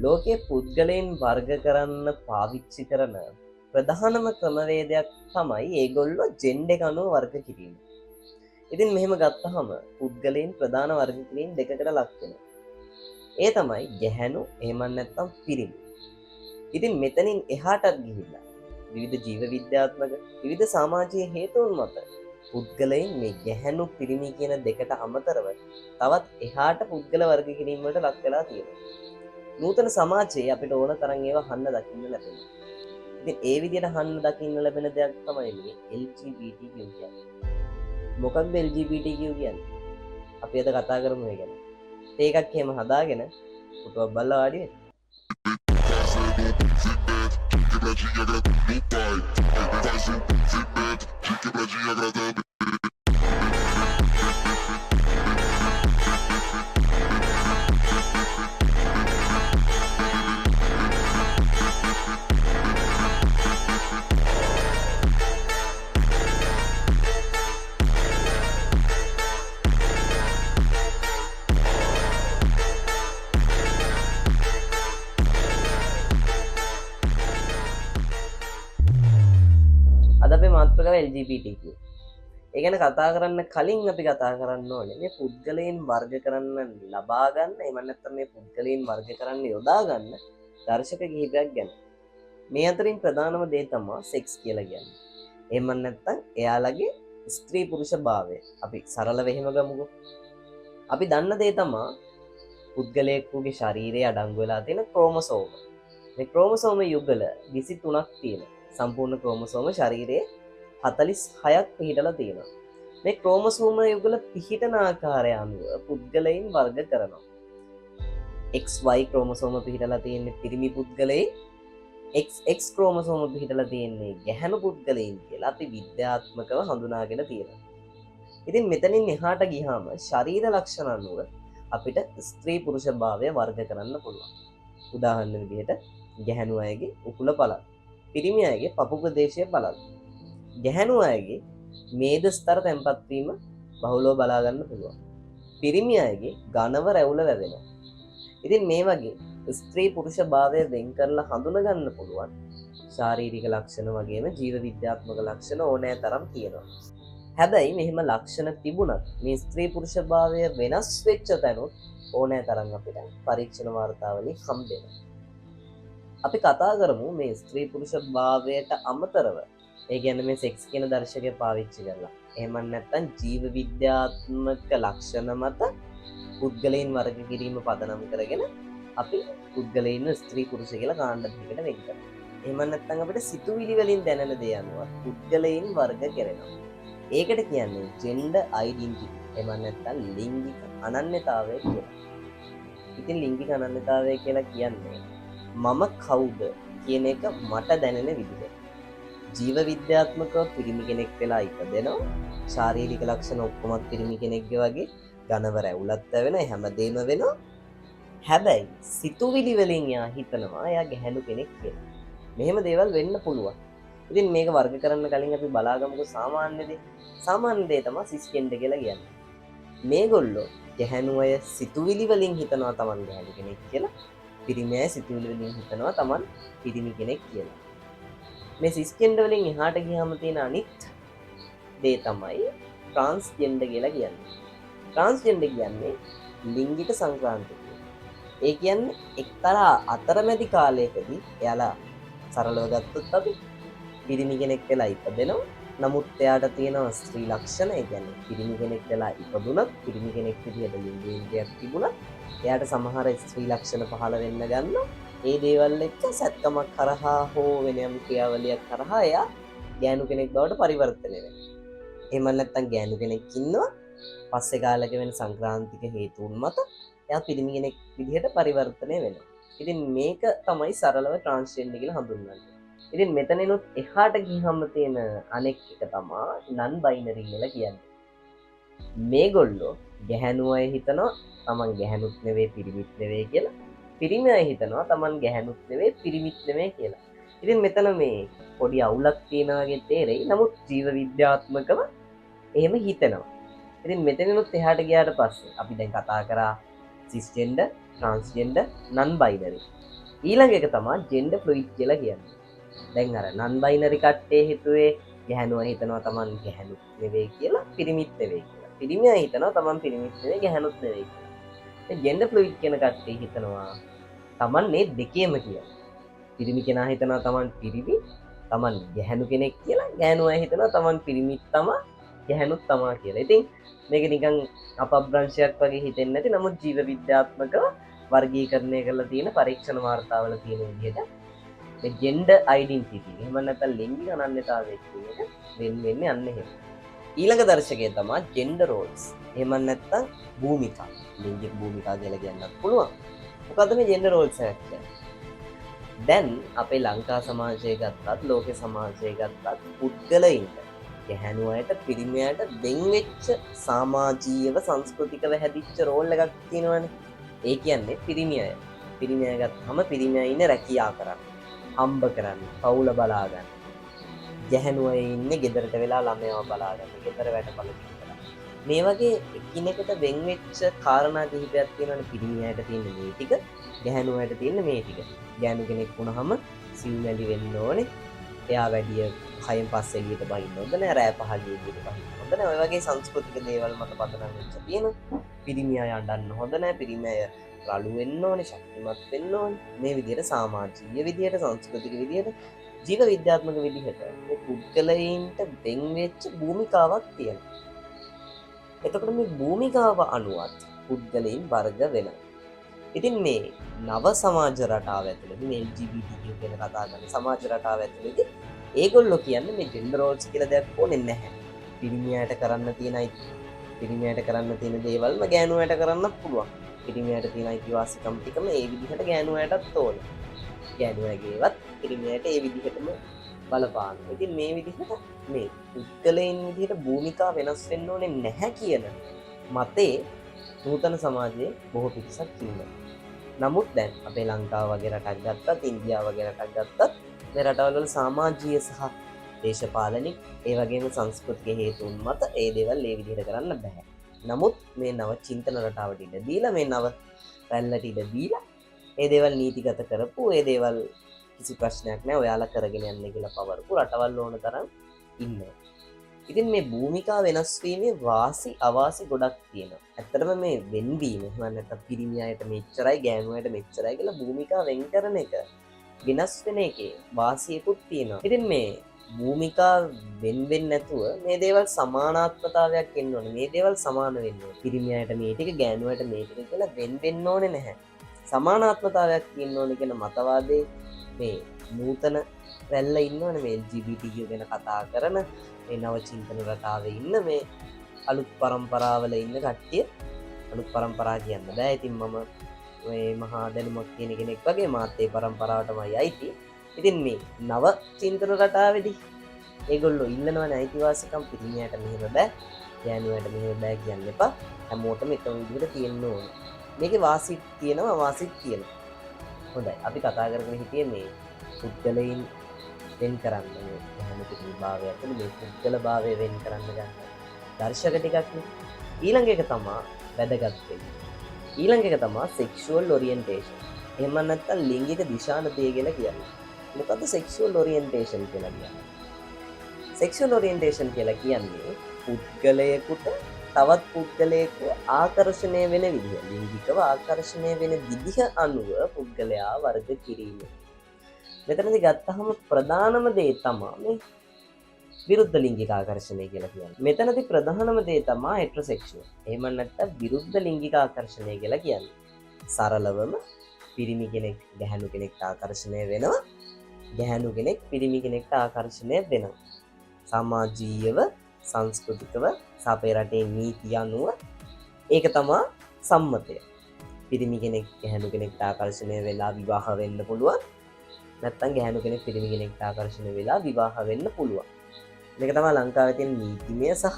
ලෝකයේ පුද්ගලයන් වර්ග කරන්න පාවිච්චි කරන ප්‍රධානම ක්‍රමවේදයක් තමයි ඒගොල්ලෝ ජෙන්ඩර් එක අනුව වර්ග කිරීම. ඉතින් මෙහෙම ගත්තහම පුද්ගලයන් ප්‍රධාන වර්ග කිරීම දෙකකට ලක් වෙනවා. ඒ තමයි ගැහැණු එහෙම නැත්නම් පිරිමි. ඉතින් මෙතනින් එහාටත් ගිහිල්ලා විවිධ ජීව විද්‍යාත්මක විවිධ සමාජීය හේතුන් මත පුද්ගලයන් මේ ගැහැණු පිරිමි කියන දෙකට අමතරව තවත් එහාට පුද්ගල වර්ග කිරීම වලට ලක් වෙලා තියෙනවා. නූතන සමාජයේ අපිට ඕන තරම් ඒවා අහන්න දකින්න ලැබෙනවා. ඉතින් ඒ විදිහට අහන්න දකින්න ලැබෙන දෙයක් තමයි මේ LGBTQ කියන්නේ. මොකක්ද LGBTQ කියන්නේ? අපි අද කතා කරමු ඒ ගැන. ඒකක් එහෙම හදාගෙන පුටුවක් බලලා වාඩි වෙන්න. අද අපේ මාතෘකාව LGBTQ. ඒ ගැන කතා කරන්න කලින් අපි කතා කරන්න ඕනේ මේ පුද්ගලයන් වර්ග කරන්න ලබා ගන්න එහෙම නැත්නම් මේ පුද්ගලයන් වර්ග කරන්න යොදා ගන්න දර්ශක කිහිපයක් ගැන. මේ අතරින් ප්‍රධානම දේ තමයි සෙක්ස් කියලා කියන්නේ. එහෙම නැත්නම් එයාලගේ ස්ත්‍රී පුරුෂ භාවය. අපි සරලව එහෙම ගමුකෝ. අපි දන්න දේ තමයි පුද්ගලයෙකුගේ ශරීරයේ අඩංගු වෙලා තියෙන ක්‍රෝමසෝම. මේ ක්‍රෝමසෝම යුගල 23ක් තියෙනවා. සම්පූර්ණ ක්‍රෝමසෝම ශරීරයේ 46ක් පිහිටලා තියෙනවා. මේ ක්‍රෝමසෝම යුගල පිහිටන ආකාරය අනුව පුද්ගලයන් වර්ග කරනවා. XY ක්‍රෝමසෝම පිහිටලා තියෙන්නේ පිරිමි පුද්ගලයන්, XX ක්‍රෝමසෝම පිහිටලා තියෙන්නේ ගැහැණු පුද්ගලයන් කියලා අපි විද්‍යාත්මකව හඳුනාගෙන තියෙනවා. ඉතින් මෙතනින් එහාට ගියාම ශරීර ලක්ෂණ අනුව අපිට ස්ත්‍රී පුරුෂ භාවය වර්ග කරන්න පුළුවන්. උදාහරණ විදිහට ගැහැණු අයගේ උකුල පළල්, පිරිමි අයගේ පපු ප්‍රදේශයේ පළල්, ගැහැණු අයගේ මේද ස්තර තැන්පත් වීම බහුලව බලා ගන්න පුළුවන්. පිරිමි අයගේ ඝනව රැවුල වැවෙනවා. ඉතින් මේ වගේ ස්ත්‍රී පුරුෂ භාවය වෙන් කරලා හඳුන ගන්න පුළුවන් ශාරීරික ලක්ෂණ වගේම ජීව විද්‍යාත්මක ලක්ෂණ ඕනෑ තරම් තියෙනවා. හැබැයි මෙහෙම ලක්ෂණ තිබුණත් මේ ස්ත්‍රී පුරුෂ භාවය වෙනස් වෙච්ච තැනුත් ඕනෑ තරම් අපිට පරීක්ෂණ වාර්තාවලින් හම්බෙනවා. අපි කතා කරමු මේ ස්ත්‍රී පුරුෂ භාවයට අමතරව ඒ කියන්නේ මේ සෙක්ස් කියන දර්ශකය පාවිච්චි කරලා. එහෙම නැත්නම් ජීව විද්‍යාත්මක ලක්ෂණ මත පුද්ගලයන් වර්ග කිරීම පදනම් කරගෙන අපි පුද්ගලයන් ස්ත්‍රී පුරුෂ කියලා කාණ්ඩ දෙකකට වෙන් කරනවා. එහෙම නැත්නම් අපිට සිතුවිලි වලින් දැනෙන දේ අනුව පුද්ගලයන් වර්ග කරනවා. ඒකට කියන්නේ ජෙන්ඩර් අයිඩෙන්ටිටි. එහෙම නැත්නම් ලිංගික අනන්‍යතාවය කියලා. ඉතින් ලිංගික අනන්‍යතාවය කියලා කියන්නේ මම කවුද කියන එක මට දැනෙන විදිහ. ජීව විද්‍යාත්මකව පිරිමි කෙනෙක් වෙලා ඉපදෙනවා. ශාරීරික ලක්ෂණ ඔක්කොම පිරිමි කෙනෙක්ගේ වගේ ඝනව රැවුලත් වෙන හැමදේම වෙනවා. හැබැයි සිතුවිලි වලින් යා හිතනවා එයා ගැහැණු කෙනෙක් කියලා. මෙහෙම දේවල් වෙන්න පුළුවන්. ඉතින් මේක වර්ග කරන්න කලින් අපි බලාගමුකෝ සාමාන්‍ය දේ. සාමාන්‍ය දේ තමයි සිස්ජෙන්ඩර් කියලා කියන්නේ. මේගොල්ලෝ ගැහැණු අය සිතුවිලි වලින් හිතනවා Taman ගැහැණු කෙනෙක් කියලා. පිරිමි අය සිතුවිලි වලින් හිතනවා Taman පිරිමි කෙනෙක් කියලා. මේ සිස්ජෙන්ඩර් වලින් එහාට ගියාම තියෙන අනිත් දේ තමයි ට්‍රාන්ස්ජෙන්ඩර් කියලා කියන්නේ. ට්‍රාන්ස්ජෙන්ඩර් කියන්නේ ලිංගික සංක්‍රාන්තිය. ඒ කියන්නේ එක්තරා අතරමැදි කාලයකදී එයාලා සරලව ගත්තොත් අපි පිරිමි කෙනෙක් වෙලා ඉපදෙනවා. නමුත් එයාට තියෙනවා ස්ත්‍රී ලක්ෂණ. ඒ කියන්නේ පිරිමි කෙනෙක් වෙලා ඉපදුනත් පිරිමි කෙනෙක් විදිහට ලිංගිකයක් තිබුණත් එයාට සමහර ස්ත්‍රී ලක්ෂණ පහළ වෙන්න ගන්නවා. ඒ දේවල් එක්ක සැත්කමක් කරහා හෝ වෙන යම් ක්‍රියාවලියක් කරහා එයා ගෑනු කෙනෙක් බවට පරිවර්තනය වෙනවා. එහෙම නැත්නම් ගෑනු කෙනෙක් ඉන්නවා පස්සේ කාලෙක වෙන සංක්‍රාන්තික හේතුන් මත එයා පිරිමි කෙනෙක් විදිහට පරිවර්තනය වෙනවා. ඉතින් මේක තමයි සරලව ට්‍රාන්ස්ජෙන්ඩර් කියලා හඳුන්වන්නේ. ඉතින් මෙතනිනුත් එහාට ගියහම තියෙන අනෙක් එක තමයි නන් බයිනරි කියලා කියන්නේ. මේගොල්ලෝ ගැහැණු අය හිතනවා Taman ගැහැණුත් නෙවෙයි පිරිමිත් නෙවෙයි කියලා. පිරිමි අය හිතනවා Taman ගැහැණුත් නෙවෙයි පිරිමිත් නෙවෙයි කියලා. ඉතින් මෙතන මේ පොඩි අවුලක් තියෙනවා වගේ තේරෙයි. නමුත් ජීව විද්‍යාත්මකව එහෙම හිතෙනවා. ඉතින් මෙතනිනුත් එහාට ගියාට පස්සේ අපි දැන් කතා කරා සිස්ජෙන්ඩර්, ට්‍රාන්ස්ජෙන්ඩර්, නන් බයිනරි. ඊළඟ එක තමයි ජෙන්ඩර් ෆ්ලුයිඩ් කියලා කියන්නේ. දැන් අර නන් බයිනරි කට්ටිය හිතුවේ ගැහැණුව හිතනවා තමන් ගැහැණු නෙවෙයි කියලා, පිරිමිත් නෙවෙයි කියලා. පිරිමියා හිතනවා තමන් පිරිමිත් නෙවෙයි ගැහැණුත් නෙවෙයි කියලා. දැන් ජෙන්ඩර් ෆ්ලුයිඩ් කියන කට්ටිය හිතනවා තමන් මේ දෙකේම කියලා. පිරිමි කෙනා හිතනවා තමන් පිරිමි, තමන් ගැහැණු කෙනෙක් කියලා. ගැහැණුව හිතනවා තමන් පිරිමිත් තමා, ගැහැණුත් තමා කියලා. ඉතින් මේක නිකන් අපබ්‍රංශයක් වගේ හිතෙන්නේ නැති, නමුත් ජීව විද්‍යාත්මකව වර්ගීකරණය කරලා තියෙන පරීක්ෂණ වාර්තාවල තියෙන විදිහට මේ ජෙන්ඩර් අයිඩෙන්ටිටි එහෙම නැත්නම් ලිංගික අනන්‍යතාවය කියන එක වෙන වෙන්නේ අන්න එහෙම. ඊළඟ දර්ශකය තමයි ජෙන්ඩර් රෝල්ස්. එහෙම නැත්නම් භූමිකා. ලිංගික භූමිකා කියලා කියන්නත් පුළුවන්. මොකද්ද මේ ජෙන්ඩර් රෝල්ස් කියන්නේ? දැන් අපේ ලංකා සමාජය ගත්තත්, ලෝක සමාජය ගත්තත් පුද්ගලයින්ට ගැහැණු අයට, පිරිමි අයට දෙන් වෙච්ච සමාජීයව සංස්කෘතිකව හැදිච්ච රෝල් එකක් තියෙනවනේ. ඒ කියන්නේ පිරිමි අය. පිරිමි අය ගත්තම පිරිමි අය ඉන්නේ රැකියාව කරන්න, හම්බ කරන්න, පවුල බලා ගන්න. ගැහැණු අය ඉන්නේ ගෙදරට වෙලා ළමයව බලා ගන්න, ගෙදර වැඩපළ කරලා. මේ වගේ එකිනෙකට වෙන් වෙච්ච කාරණා කිහිපයක් තියෙනවනේ. පිරිමි අයට තියෙන මේ ටික, ගැහැණු අයට තියෙන මේ ටික. ගැහැණු කෙනෙක් වුණාම සිව්මැලි වෙන්න ඕනේ. එයා වැඩිය 6න් පස්සේ එළියට බහින්න හොඳ නෑ, රෑ 5 එළියට බහින්න හොඳ නෑ. ඔය වගේ සංස්කෘතික දේවල් මත පදනම් වෙච්ච තියෙන. පිරිමි අය අඬන්න හොඳ නෑ, පිරිමි අය රළු වෙන්න ඕනේ, ශක්තිමත් වෙන්න ඕනේ. මේ විදිහට සමාජීය විදිහට, සංස්කෘතික විදිහට, ජීව විද්‍යාත්මක විදිහට මේ පුද්ගලයින්ට වෙන් වෙච්ච භූමිකාවක් තියෙනවා. එතකොට මේ භූමිකාව අනුවත් පුද්ගලයින් වර්ග වෙනවා. ඉතින් මේ නව සමාජ රටාව ඇතුළේ මේ LGBTQ කියන කතා කරන සමාජ රටාව ඇතුළේදී ඒගොල්ලෝ කියන්නේ මේ ජෙන්ඩර් රෝල්ස් කියලා දෙයක් ඕනේ නැහැ. පිරිමියාට කරන්න තියෙනයි, පිරිමියාට කරන්න තියෙන දේවල්ම ගෑනුවාට කරන්නත් පුළුවන්. පිරිමියාට තියෙන අයිතිවාසිකම් ටිකම ඒ විදිහට ගෑනුවාටත් ඕනේ. ගෑනුවාගේවත් පිරිමියාට ඒ විදිහටම බලපාන. ඉතින් මේ විදිහට මේ පුද්ගලයන් විදිහට භූමිකා වෙනස් වෙන්න ඕනේ නැහැ කියන මතේ නූතන සමාජයේ බොහෝ පිරිසක් ඉන්නවා. නමුත් දැන් අපේ ලංකාව වගේ රටක් ගත්තත්, ඉන්දියාව වගේ රටක් ගත්තත් මේ රටවල වල සමාජීය සහ දේශපාලනික ඒ වගේම සංස්කෘතික හේතුන් මත ඒ දේවල් ඒ විදිහට කරන්න බෑ. නමුත් මේ නව චින්තන රටාවට ඉඩ දීලා, මේ නව පැල්ලට ඉඩ දීලා ඒ දේවල් නීතිගත කරපු, ඒ දේවල් කිසි ප්‍රශ්නයක් නෑ ඔයාලා කරගෙන යන්න කියලා පවරපු රටවල් ඕන තරම් ඉන්නවා. ඉතින් මේ භූමිකා වෙනස් වීමේ වාසි අවාසි ගොඩක් තියෙනවා. ඇත්තටම මේ වෙන්වීම එහෙම නැත්නම් පිරිමි අයට මෙච්චරයි, ගෑනු අයට මෙච්චරයි කියලා භූමිකා වෙන් කරන එක, වෙනස් වෙන එකේ වාසියකුත් තියෙනවා. ඉතින් මේ භූමිකා වෙන් වෙන්නේ නැතුව මේ දේවල් සමානාත්මතාවයක් එන්න ඕනේ. මේ දේවල් සමාන වෙන්න ඕනේ. පිරිමි අයට මේ ටික, ගෑනු අයට මේ ටික කියලා වෙන් වෙන්න ඕනේ නැහැ. සමානාත්මතාවයක් තියෙන්න ඕනේ කියන මතවාදේ මේ නූතන රැල්ල ඉන්නවනේ, මේ LGBTQ ගැන කතා කරන මේ නව චින්තන රටාවේ ඉන්න මේ අලුත් පරම්පරාවල ඉන්න කට්ටිය. අලුත් පරම්පරාව කියන්න බෑ. ඉතින් මම මේ මහා දැනුමක් තියෙන කෙනෙක් වගේ මාත් ඒ පරම්පරාවටමයි අයිති. ඉතින් මේ නව චින්තන රටාවේදී ඒගොල්ලෝ ඉල්ලනවනේ අයිතිවාසිකම්. පිරිමියට මෙහෙම බෑ, ගෑනුවට මෙහෙම බෑ කියන්න එපා. හැමෝටම එකම විදිහට තියෙන්න ඕනේ. මේකේ වාසිත් තියෙනවා, අවාසිත් තියෙනවා. හොඳයි, අපි කතා කරගෙන හිටියේ මේ පුද්ගලයන් වෙන් කරන්න, මේ ගැහැණු පිරිමි භාවය ඇතුළේ මේ පුද්ගල භාවය වෙන් කරන්න ගන්න දර්ශක ටිකක් නේ. ඊළඟ එක තමයි වැදගත් වෙන්නේ. ඊළඟ එක තමයි sexual orientation. එහෙම නැත්නම් ලිංගික දිශානතය කියලා කියන්නේ. මොකද්ද sexual orientation කියලා කියන්නේ? sexual orientation කියලා කියන්නේ පුද්ගලයෙකුට තවත් පුද්ගලයෙකු ආකර්ෂණය වෙන විදිහ, ලිංගිකව ආකර්ෂණය වෙන විදිහ අනුව පුද්ගලයා වර්ග කිරීම. මෙතනදී ගත්තහම ප්‍රධානම දේ තමයි මේ විරුද්ධ ලිංගික ආකර්ෂණය කියලා කියන්නේ. මෙතනදී ප්‍රධානම දේ තමයි හෙටරොසෙක්ෂුවල්. එහෙම නැත්නම් විරුද්ධ ලිංගික ආකර්ෂණය කියලා කියන්නේ. සරලවම පිරිමි කෙනෙක් ගැහැණු කෙනෙක්ට ආකර්ෂණය වෙනවා, ගැහැණු කෙනෙක් පිරිමි කෙනෙක්ට ආකර්ෂණය වෙනවා. සමාජීයව, සංස්කෘතිකව, අපේ රටේ නීති අනුව ඒක තමයි සම්මතය. පිරිමි කෙනෙක් ගැහැණු කෙනෙක්ට ආකර්ෂණය වෙලා විවාහ වෙන්න පුළුවන්. නැත්තම් ගැහැණු කෙනෙක් පිරිමි කෙනෙක්ට ආකර්ෂණය වෙලා විවාහ වෙන්න පුළුවන්. මේක තමයි ලංකාවේ තියෙන නීතිමය සහ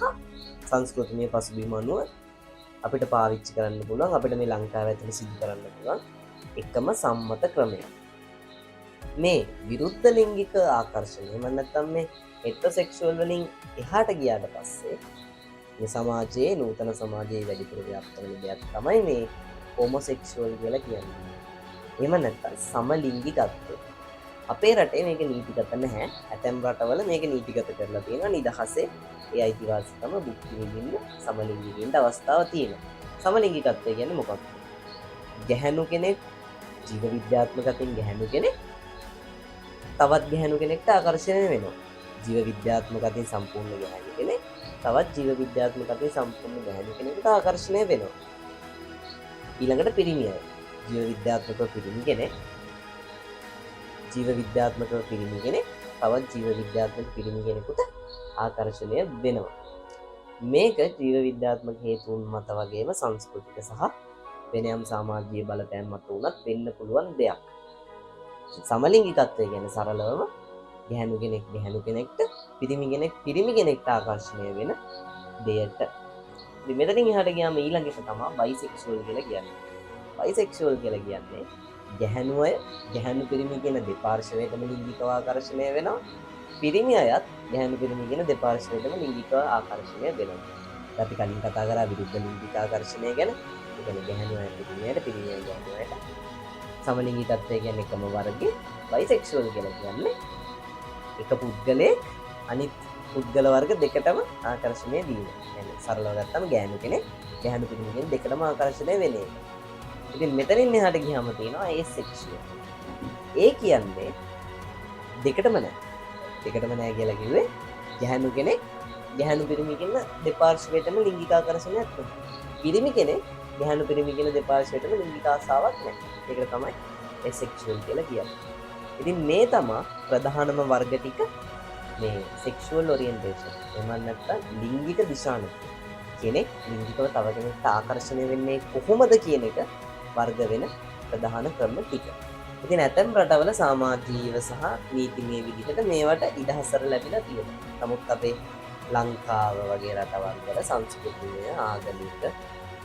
සංස්කෘතිමය පසුබිම අනුව අපිට පාවිච්චි කරන්න පුළුවන්, අපිට මේ ලංකාව ඇතුළේ සිදු කරන්න පුළුවන් එකම සම්මත ක්‍රමය. මේ විරුද්ධ ලිංගික ආකර්ෂණය එහෙම නැත්නම් මේ හෙටරොසෙක්ෂුවල් වලින් එහාට ගියාට පස්සේ මේ සමාජයේ, නූතන සමාජයේ වැඩිපුර ව්‍යාප්ත වෙන දෙයක් තමයි මේ හෝමොසෙක්ෂුවල් කියලා කියන්නේ. එහෙම නැත්නම් සමලිංගිකත්වය. අපේ රටේ මේක නීතිගත නැහැ. ඇතැම් රටවල මේක නීතිගත කරලා තියෙනවා. නිදහසේ ඒ අයිතිවාසිකම භුක්ති විඳින්න සමලිංගිකයින්ට අවස්ථාව තියෙනවා. සමලිංගිකත්වය කියන්නේ මොකක්ද? ගැහැණු කෙනෙක් ජීව විද්‍යාත්මක අතින් ගැහැණු කෙනෙක් තවත් ගැහැණු කෙනෙක්ට ආකර්ෂණය වෙනවා. ජීව විද්‍යාත්මක අතින් සම්පූර්ණ ගැහැණු කෙනෙක් තවත් ජීව විද්‍යාත්මක අතින් සම්පූර්ණ ගැහැණු කෙනෙකුට ආකර්ෂණය වෙනවා. ඊළඟට පිරිමි අය. ජීව විද්‍යාත්මකව පිරිමි කෙනෙක් ජීව විද්‍යාත්මකව පිරිමි කෙනෙක් තවත් ජීව විද්‍යාත්මක පිරිමි කෙනෙකුට ආකර්ෂණය වෙනවා. මේක ජීව විද්‍යාත්මක හේතුන් මත වගේම සංස්කෘතික සහ වෙන යම් සමාජීය බලපෑම් මත උනත් වෙන්න පුළුවන් දෙයක්. සමලිංගිකත්වය කියන්නේ සරලවම ගැහැණු කෙනෙක් ගැහැණු කෙනෙක්ට පිරිමි කෙනෙක් පිරිමි කෙනෙක්ට ආකර්ෂණය වෙන දෙයට. ඉතින් මෙතනින් එහාට ගියාම ඊළඟ එක තමයි බයිසෙක්ෂුවල් කියලා කියන්නේ. බයිසෙක්ෂුවල් කියලා කියන්නේ ගැහැණු අය ගැහැණු පිරිමි කියන දෙපාර්ශ්වයටම ලිංගිකව ආකර්ෂණය වෙනවා. පිරිමි අයත් ගැහැණු පිරිමි කියන දෙපාර්ශ්වයටම ලිංගිකව ආකර්ෂණය වෙනවා. අපි කලින් කතා කරා විරුද්ධ ලිංගික ආකර්ෂණය ගැන. ඒ කියන්නේ ගැහැණු අය පිරිමියට පිරිමි අය ගැහැණු අයට. සමලිංගිකත්වය කියන්නේ එකම වර්ගයේ. බයිසෙක්ෂුවල් කියලා කියන්නේ එක පුද්ගලයෙක් අනිත් පුද්ගල වර්ග දෙකටම ආකර්ෂණය වීම. يعني සරලව ගත්තම ගැහැණු කෙනෙක් ගැහැණු පිරිමි කෙනෙක් දෙකටම ආකර්ෂණය වෙන එක. ඉතින් මෙතනින් එහාට ගියාම තියෙනවා ඒ සෙක්ෂුවල්. ඒ කියන්නේ දෙකටම නැහැ. දෙකටම නැහැ කියලා කිව්වේ ගැහැණු කෙනෙක් ගැහැණු පිරිමි කියන දෙපාර්ශ්වයටම ලිංගික ආකර්ෂණයක් තියෙනවා. පිරිමි කෙනෙක් ගැහැණු පිරිමි කියන දෙපාර්ශ්වයටම ලිංගික ආසාවක් නැහැ. ඒකට තමයි ඒ සෙක්ෂුවල් කියලා කියන්නේ. ඉතින් මේ තමයි ප්‍රධානම වර්ග ටික මේ සෙක්ෂුවල් ඔරියන්ටේෂන්. එහෙම නැත්නම් ලිංගික දිශානති. කෙනෙක් ලිංගිකව තව කෙනෙක්ට ආකර්ෂණය වෙන්නේ කොහොමද කියන එක වර්ග වෙන ප්‍රධාන ක්‍රම ටික. ඉතින් ඇතැම් රටවල සමාජීව සහ නීතිමය විදිහට මේවට ඉඩහසර ලැබිලා තියෙනවා. නමුත් අපේ ලංකාව වගේ රටවල් වල සංස්කෘතිය ආගමික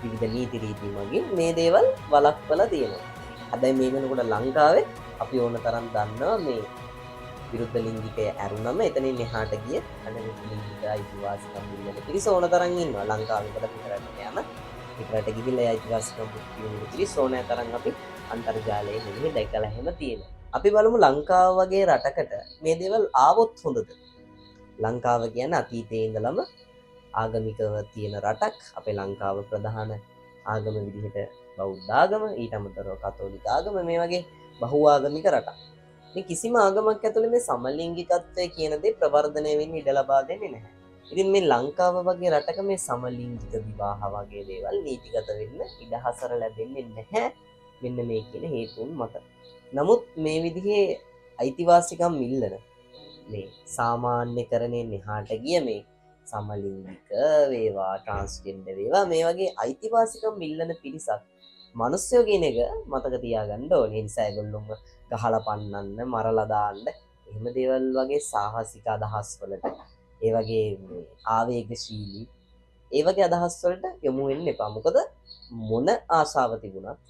විවිධ නීති රීති මගින් මේ දේවල් වළක්වලා තියෙනවා. හැබැයි මේ වෙනකොට ලංකාවේ අපි ඕන තරම් දන්නවා මේ විරුද්ධ ලිංගිකය ඇරුණම එතනින් එහාට ගිය අනිත් ලිංගික අයිතිවාසිකම් පිළිබඳ පිරිස ඕන තරම් ඉන්නවා. ලංකාවේ ඉඳලා පිටරට යන පිටරට ගිහිල්ලා අයිතිවාසිකම් පිළිබඳ පිරිස ඕන තරම් අපි අන්තර්ජාලයේ මෙහෙ දැකලා එහෙම තියෙනවා. අපි බලමු ලංකාව වගේ රටකට මේ දේවල් ආවොත් හොඳද? ලංකාව කියන්නේ අතීතයේ ඉඳලම ආගමිකව තියෙන රටක්. අපේ ලංකාව ප්‍රධාන ආගම විදිහට බෞද්ධ ආගම, ඊට අමතරව කතෝලික ආගම මේ වගේ බහු ආගමික රටක්. මේ කිසිම ආගමක් ඇතුළේ මේ සමලිංගිකත්වය කියන දේ ප්‍රවර්ධනය වෙන්න ඉඩ ලබා දෙන්නේ නැහැ. ඉතින් මේ ලංකාව වගේ රටක මේ සමලිංගික විවාහ වගේ දේවල් නීතිගත වෙන්න ඉඩහසර ලැබෙන්නේ නැහැ. මෙන්න මේ කියන හේතුන් මත. නමුත් මේ විදිහේ අයිතිවාසිකම් ඉල්ලන මේ සාමාන්‍යකරණයෙන් එහාට ගිය මේ සමලිංගික වේවා ට්‍රාන්ස්ජෙන්ඩර් වේවා මේ වගේ අයිතිවාසිකම් ඉල්ලන පිරිසක් මිනිස්සුયો කියන එක මතක තියාගන්න ඕනේ. ඒ නිසා ඒගොල්ලොම ගහලා පන්නන්න, මරලා දාන්න, එහෙම දේවල් වගේ සාහසික අදහස් වලට, ඒ වගේ ආවේගශීලී, ඒ වගේ අදහස් වලට යොමු වෙන්න එපා. මොකද මොන ආශාව තිබුණත්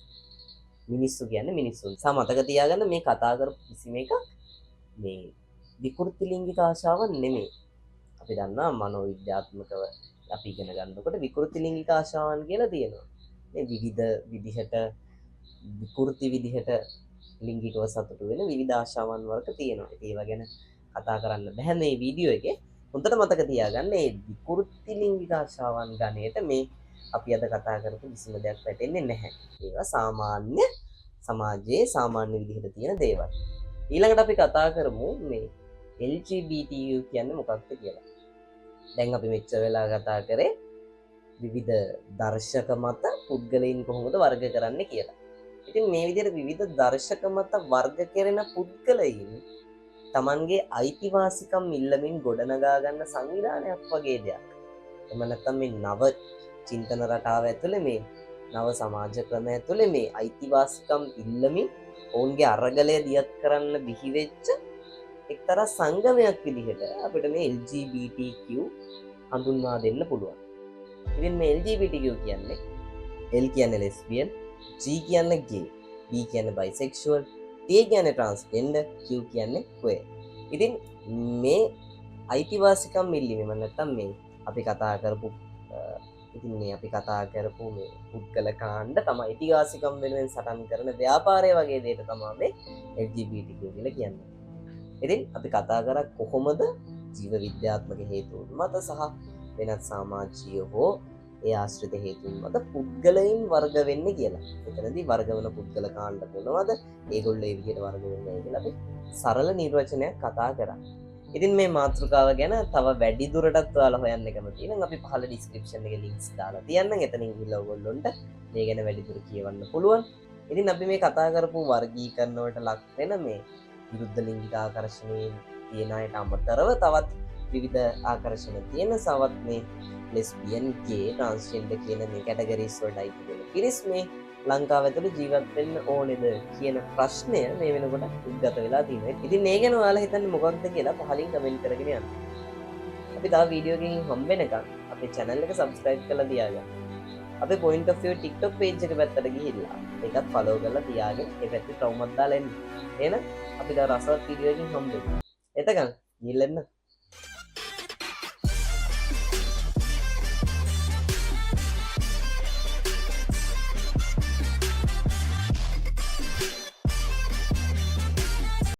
මිනිස්සු කියන්නේ මිනිස්සු. නිසා මතක තියාගන්න මේ කතා කරපු කිසිම එකක් මේ විකෘති ලිංගික ආශාවක් නෙමෙයි. අපි දන්නවා මනෝවිද්‍යාත්මකව අපි ඉගෙන ගන්නකොට විකෘති ලිංගික ආශාවන් කියලා තියෙනවා. මේ විවිධ විදිහට විකෘති විදිහට ලිංගිකව සතුටු වෙන විවිධ ආශාවන් වර්ග තියෙනවා. ඒවා ගැන කතා කරන්න බෑ මේ වීඩියෝ එකේ. හොඳට මතක තියාගන්න මේ විකෘති ලිංගික ආශාවන් ගණයට මේ අපි අද කතා කරපු කිසිම දෙයක් වැටෙන්නේ නැහැ. ඒවා සාමාන්‍ය සමාජයේ සාමාන්‍ය විදිහට තියෙන දේවල්. ඊළඟට අපි කතා කරමු මේ LGBTQ කියන්නේ මොකක්ද කියලා. දැන් අපි මෙච්චර වෙලා කතා කරේ විවිධ දර්ශක මත පුද්ගලයන් කොහොමද වර්ග කරන්නේ කියලා. ඉතින් මේ විදිහට විවිධ දර්ශක මත වර්ග කරන පුද්ගලයන් Tamanගේ අයිතිවාසිකම් ඉල්ලමින් ගොඩනගා ගන්න සංවිධානයක් වගේ දෙයක්. එම නැත්නම් මේ නව චින්තන රටාව ඇතුලේ මේ නව සමාජ ක්‍රම ඇතුලේ මේ අයිතිවාසිකම් ඉල්ලමින් ඔවුන්ගේ අරගලය දියත් කරන්න බිහි වෙච්ච එක්තරා සංගමයක් විදිහට අපිට මේ LGBTQ හඳුන්වා දෙන්න පුළුවන්. ඉතින් මේ LGBTQ කියන්නේ L කියන්නේ lesbian, G කියන්නේ gay, B කියන්නේ bisexual, T කියන්නේ transgender, Q කියන්නේ queer. ඉතින් මේ අයිතිවාසිකම් ඉල්ලීම නැත්නම් මේ අපි කතා කරපු ඉතින් මේ අපි කතා කරපු මේ පුද්ගල කාණ්ඩ තමයි ඉතිහාසිකම් වෙනුවෙන් සටන් කරන ව්‍යාපාරය වගේ දෙයක තමයි මේ LGBTQ කියලා කියන්නේ. ඉතින් අපි කතා කරා කොහොමද ජීව විද්‍යාත්මක හේතුන් මත සහ වෙනත් සමාජීය හෝ ඒ ආශ්‍රිත හේතුන් මත පුද්ගලයන් වර්ග වෙන්නේ කියලා. එතනදී වර්ග වෙන පුද්ගල කාණ්ඩ මොනවද? ඒගොල්ලෝ ඒ විදිහට වර්ග වෙන්නේ කියලා අපි සරල නිර්වචනයක් කතා කරා. ඉතින් මේ මාතෘකාව ගැන තව වැඩි දුරටත් ඔයාලා හොයන්න කැමති නම් අපි පහළ ඩිස්ක්‍රිප්ෂන් එකේ links දාලා තියන්නම්. එතනින් ගිහලා ඔයගොල්ලොන්ට මේ ගැන වැඩි දුර කියවන්න පුළුවන්. ඉතින් අපි මේ කතා කරපු වර්ගීකරණ වලට ලක් වෙන මේ විරුද්ධ ලිංගික ආකර්ෂණයෙන් තියෙන අයට අමතරව තවත් විවිධ ආකර්ෂණ තියෙන සවත් මේ ලෙස්බියන්, ගේ, ට්‍රාන්ස්ජෙන්ඩර් කියන මේ කැටගරිස් වලට අයිති වෙන පිරිස් මේ ලංකාව ඇතුළේ ජීවත් වෙන්න ඕනේද කියන ප්‍රශ්නය මේ වෙනකොට උද්ගත වෙලා තියෙනවා. ඉතින් මේ ගැන ඔයාලා හිතන්නේ මොකක්ද කියලා පහලින් කමෙන්ට් කරගෙන යන්න. අපි තව වීඩියෝ එකකින් හම්බ වෙනකන් අපේ channel එක subscribe කරලා තියාගන්න. අපේ point of view TikTok page එක පැත්තට ගිහිල්ලා ඒකත් follow කරලා තියාගෙන ඒ පැත්තේ තවමත් දාලා එන්න. එහෙනම් අපි තව රසවත් වීඩියෝ එකකින් හම්බ වෙමු. එතකන් ගිහින් එන්න.